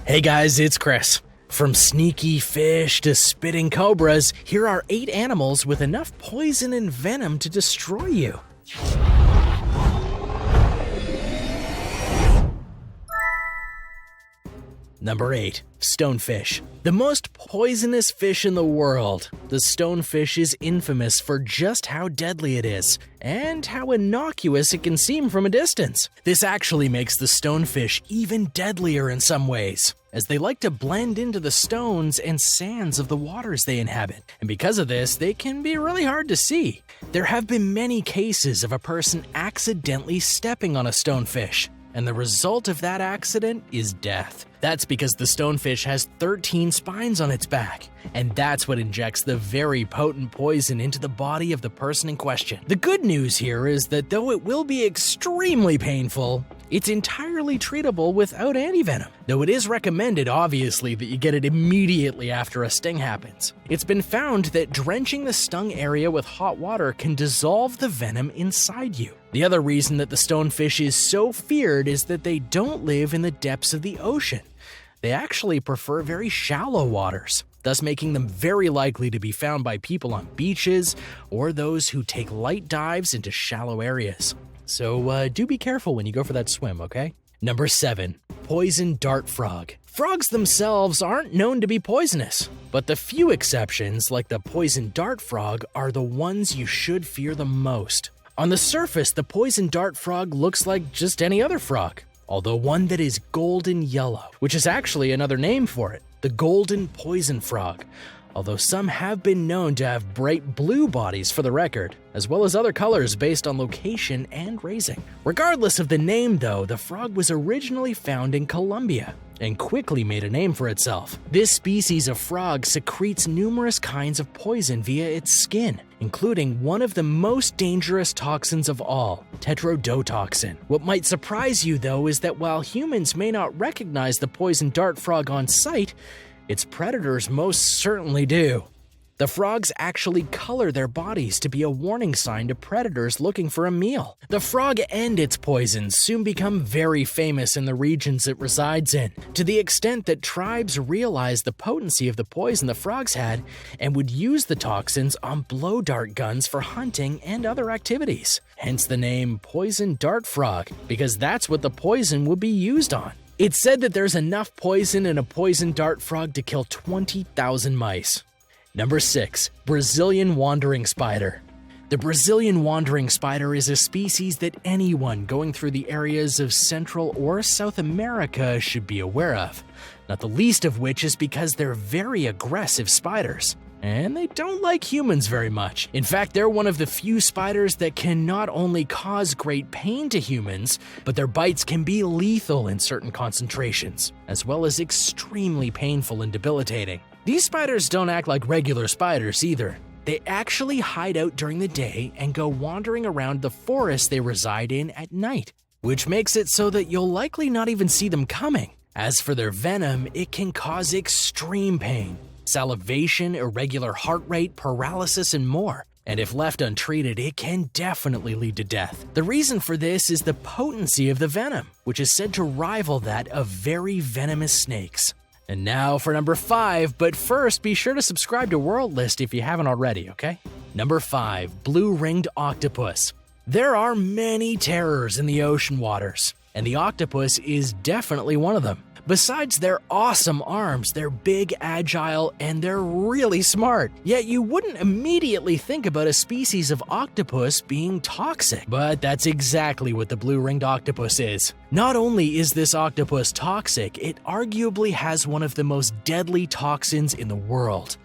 Hey guys, it's Chris. From sneaky fish to spitting cobras, here are 8 animals with enough poison and venom to destroy you. Number 8. Stonefish. The most poisonous fish in the world. The stonefish is infamous for just how deadly it is, and how innocuous it can seem from a distance. This actually makes the stonefish even deadlier in some ways, as they like to blend into the stones and sands of the waters they inhabit, and because of this, they can be really hard to see. There have been many cases of a person accidentally stepping on a stonefish, and the result of that accident is death. That's because the stonefish has 13 spines on its back, and that's what injects the very potent poison into the body of the person in question. The good news here is that though it will be extremely painful, it's entirely treatable without antivenom, though it is recommended, obviously, that you get it immediately after a sting happens. It's been found that drenching the stung area with hot water can dissolve the venom inside you. The other reason that the stonefish is so feared is that they don't live in the depths of the ocean. They actually prefer very shallow waters, thus making them very likely to be found by people on beaches or those who take light dives into shallow areas. So do be careful when you go for that swim, okay? Number 7. Poison dart frog. Frogs themselves aren't known to be poisonous, but the few exceptions, like the poison dart frog, are the ones you should fear the most. On the surface, the poison dart frog looks like just any other frog, although one that is golden yellow, which is actually another name for it, the golden poison frog, although some have been known to have bright blue bodies for the record, as well as other colors based on location and raising. Regardless of the name though, the frog was originally found in Colombia and quickly made a name for itself. This species of frog secretes numerous kinds of poison via its skin, including one of the most dangerous toxins of all, tetrodotoxin. What might surprise you though is that while humans may not recognize the poison dart frog on sight, its predators most certainly do. The frogs actually color their bodies to be a warning sign to predators looking for a meal. The frog and its poisons soon become very famous in the regions it resides in, to the extent that tribes realized the potency of the poison the frogs had and would use the toxins on blow dart guns for hunting and other activities. Hence the name poison dart frog, because that's what the poison would be used on. It's said that there's enough poison in a poison dart frog to kill 20,000 mice. Number 6. Brazilian wandering spider. The Brazilian wandering spider is a species that anyone going through the areas of Central or South America should be aware of, not the least of which is because they're very aggressive spiders, and they don't like humans very much. In fact, they're one of the few spiders that can not only cause great pain to humans, but their bites can be lethal in certain concentrations, as well as extremely painful and debilitating. These spiders don't act like regular spiders either. They actually hide out during the day and go wandering around the forest they reside in at night, which makes it so that you'll likely not even see them coming. As for their venom, it can cause extreme pain, salivation, irregular heart rate, paralysis, and more. And if left untreated, it can definitely lead to death. The reason for this is the potency of the venom, which is said to rival that of very venomous snakes. And now for number 5, but first be sure to subscribe to World List if you haven't already, okay? Number 5, blue-ringed octopus. There are many terrors in the ocean waters, and the octopus is definitely one of them. Besides their awesome arms, they're big, agile, and they're really smart. Yet you wouldn't immediately think about a species of octopus being toxic. But that's exactly what the blue-ringed octopus is. Not only is this octopus toxic, it arguably has one of the most deadly toxins in the world.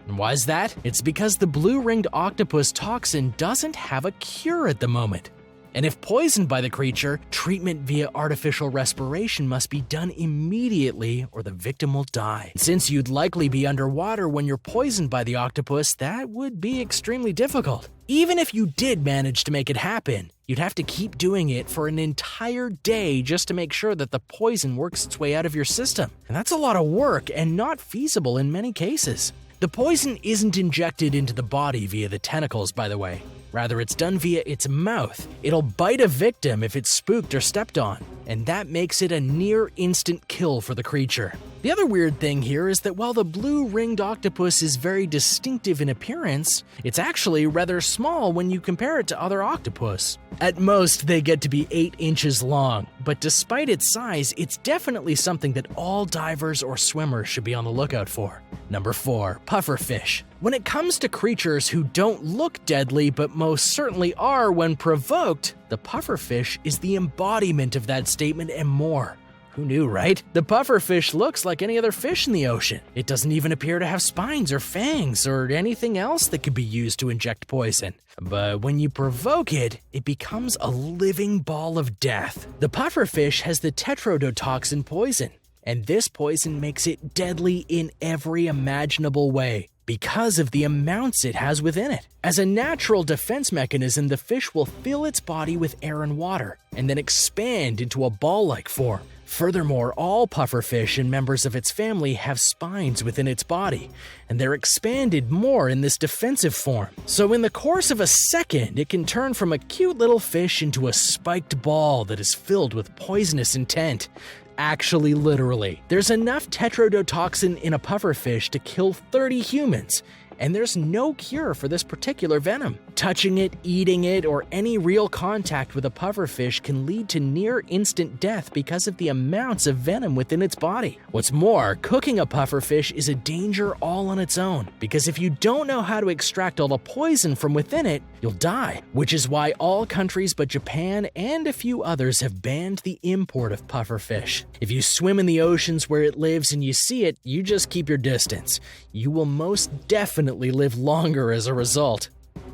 And why is that? It's because the blue-ringed octopus toxin doesn't have a cure at the moment. And if poisoned by the creature, treatment via artificial respiration must be done immediately or the victim will die. Since you'd likely be underwater when you're poisoned by the octopus, that would be extremely difficult. Even if you did manage to make it happen, you'd have to keep doing it for an entire day just to make sure that the poison works its way out of your system. And that's a lot of work and not feasible in many cases. The poison isn't injected into the body via the tentacles, by the way. Rather, it's done via its mouth. It'll bite a victim if it's spooked or stepped on. and that makes it a near-instant kill for the creature. The other weird thing here is that while the blue-ringed octopus is very distinctive in appearance, it's actually rather small when you compare it to other octopus. At most, they get to be 8 inches long, but despite its size, it's definitely something that all divers or swimmers should be on the lookout for. Number 4. Pufferfish. When it comes to creatures who don't look deadly but most certainly are when provoked, the pufferfish is the embodiment of that statement and more. Who knew, right? The pufferfish looks like any other fish in the ocean. It doesn't even appear to have spines or fangs or anything else that could be used to inject poison. But when you provoke it, it becomes a living ball of death. The pufferfish has the tetrodotoxin poison, and this poison makes it deadly in every imaginable way because of the amounts it has within it. As a natural defense mechanism, the fish will fill its body with air and water, and then expand into a ball-like form. Furthermore, all pufferfish and members of its family have spines within its body, and they're expanded more in this defensive form. So in the course of a second, it can turn from a cute little fish into a spiked ball that is filled with poisonous intent. Actually, literally. There's enough tetrodotoxin in a pufferfish to kill 30 humans, and there's no cure for this particular venom. Touching it, eating it, or any real contact with a pufferfish can lead to near-instant death because of the amounts of venom within its body. What's more, cooking a pufferfish is a danger all on its own, because if you don't know how to extract all the poison from within it, you'll die. Which is why all countries but Japan and a few others have banned the import of pufferfish. If you swim in the oceans where it lives and you see it, you just keep your distance. You will most definitely live longer as a result.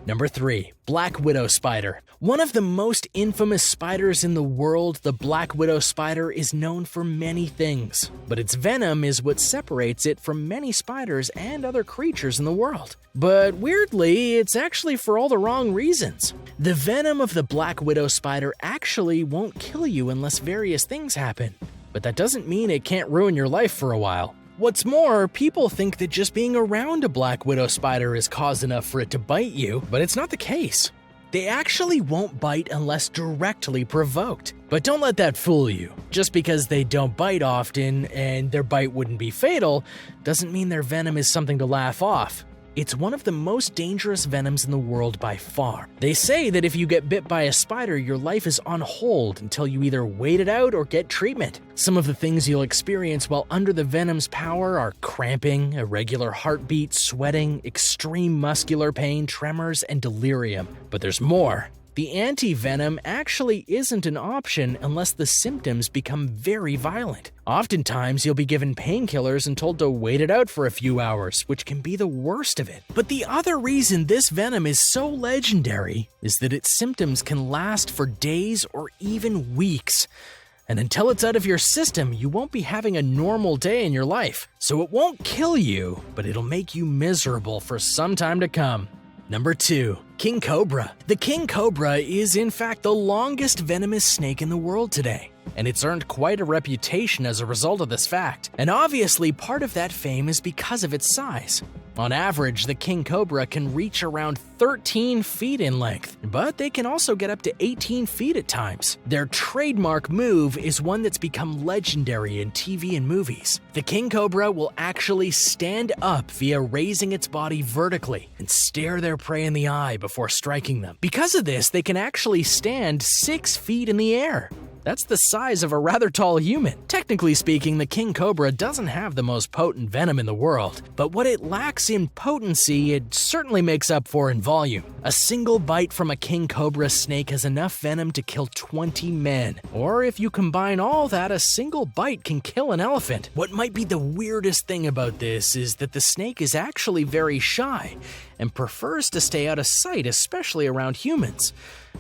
Number 3. Black widow spider. One of the most infamous spiders in the world, the black widow spider is known for many things, but its venom is what separates it from many spiders and other creatures in the world. But weirdly, it's actually for all the wrong reasons. The venom of the black widow spider actually won't kill you unless various things happen, but that doesn't mean it can't ruin your life for a while. What's more, people think that just being around a black widow spider is cause enough for it to bite you, but it's not the case. They actually won't bite unless directly provoked. But don't let that fool you. Just because they don't bite often and their bite wouldn't be fatal, doesn't mean their venom is something to laugh off. It's one of the most dangerous venoms in the world by far. They say that if you get bit by a spider, your life is on hold until you either wait it out or get treatment. Some of the things you'll experience while under the venom's power are cramping, irregular heartbeat, sweating, extreme muscular pain, tremors, and delirium. But there's more. The anti-venom actually isn't an option unless the symptoms become very violent. Oftentimes, you'll be given painkillers and told to wait it out for a few hours, which can be the worst of it. But the other reason this venom is so legendary is that its symptoms can last for days or even weeks. And until it's out of your system, you won't be having a normal day in your life. So it won't kill you, but it'll make you miserable for some time to come. Number 2. King Cobra. The king cobra is in fact the longest venomous snake in the world today, and it's earned quite a reputation as a result of this fact. And obviously part of that fame is because of its size. On average, the king cobra can reach around 13 feet in length, but they can also get up to 18 feet at times. Their trademark move is one that's become legendary in TV and movies. The king cobra will actually stand up via raising its body vertically and stare their prey in the eye before striking them. Because of this, they can actually stand 6 feet in the air. That's the size of a rather tall human. Technically speaking, the king cobra doesn't have the most potent venom in the world, but what it lacks in potency, it certainly makes up for in volume. A single bite from a king cobra snake has enough venom to kill 20 men. Or if you combine all that, a single bite can kill an elephant. What might be the weirdest thing about this is that the snake is actually very shy and prefers to stay out of sight, especially around humans.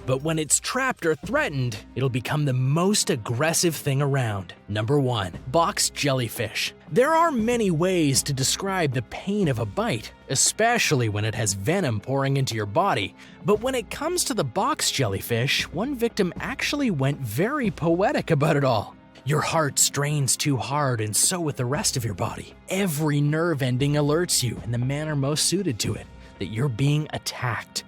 But when it's trapped or threatened, it'll become the most aggressive thing around. Number 1. Box jellyfish. There are many ways to describe the pain of a bite, especially when it has venom pouring into your body. But when it comes to the box jellyfish, one victim actually went very poetic about it all. Your heart strains too hard, and so with the rest of your body. Every nerve ending alerts you in the manner most suited to it that you're being attacked.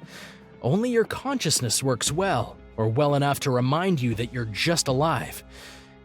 Only your consciousness works well, or well enough to remind you that you're just alive.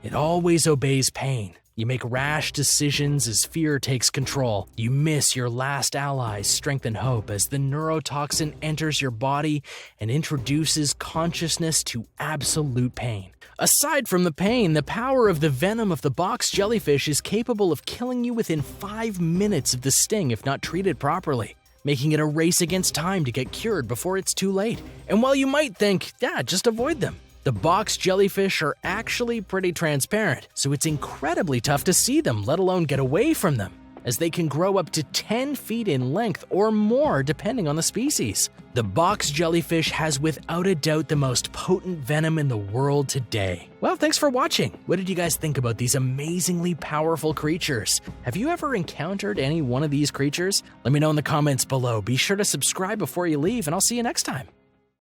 It always obeys pain. You make rash decisions as fear takes control. You miss your last ally's strength and hope as the neurotoxin enters your body and introduces consciousness to absolute pain. Aside from the pain, the power of the venom of the box jellyfish is capable of killing you within 5 minutes of the sting if not treated properly, making it a race against time to get cured before it's too late. And while you might think, yeah, just avoid them, the box jellyfish are actually pretty transparent, so it's incredibly tough to see them, let alone get away from them, as they can grow up to 10 feet in length or more depending on the species. The box jellyfish has without a doubt the most potent venom in the world today. Well, thanks for watching. What did you guys think about these amazingly powerful creatures? Have you ever encountered any one of these creatures? Let me know in the comments below. Be sure to subscribe before you leave, and I'll see you next time.